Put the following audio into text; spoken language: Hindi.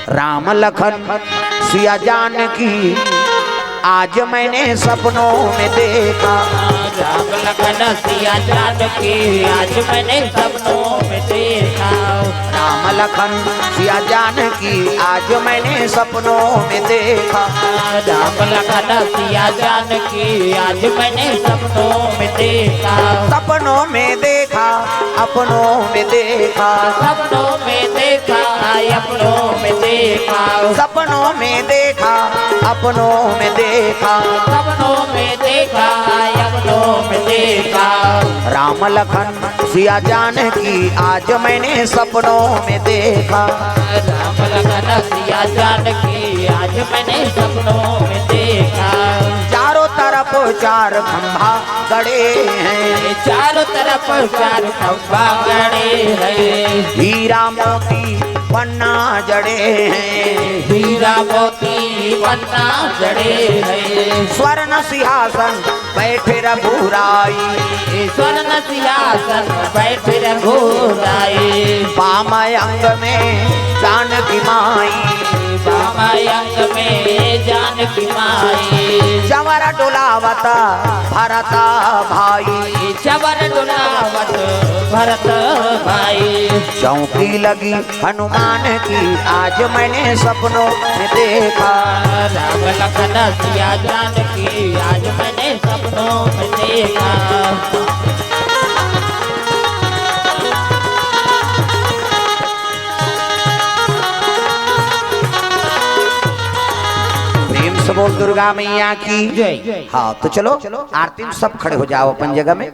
राम लखन सिया जानकी आज मैंने सपनों में देखा। राम लखन सिया जानकी आज मैंने सपनों में देखा। राम लखन सिया जानकी आज मैंने सपनों में देखा। राम लखन सिया जानकी आज मैंने सपनों में देखा। सपनों में देखा अपनों में देखा। सपनों में देखा अपनों में देखा। सपनों में देखा अपनों में देखा। सपनों में देखा अपनों में देखा। राम लखन सिया जानकी आज मैंने सपनों में देखा। राम लखन सिया जानकी आज मैंने सपनों में देखा। चारों तरफ चार खंभा गड़े हैं। चारों तरफ चार खंभा गड़े हैं। हीरा मोती पन्ना जड़े हैं। हीरा मोती पन्ना जड़े हैं। स्वर्ण सिंहासन बैठे रघुराई। स्वर्ण सिंहासन बैठे रघुराई। वाम अंग में जानकी माई। वाम अंग में जानकी माई। चंवर डुलावता भरता भाई। चंवर डुलावत भरत भाई। चौकी लगी हनुमान की आज मैंने सपनों में देखा। राम लखन सिया जानकी आज मैंने सपनों में देखा। प्रेम से बोल दुर्गा मैया की जय। हाँ तो चलो आरती में सब खड़े हो जाओ अपन जगह में।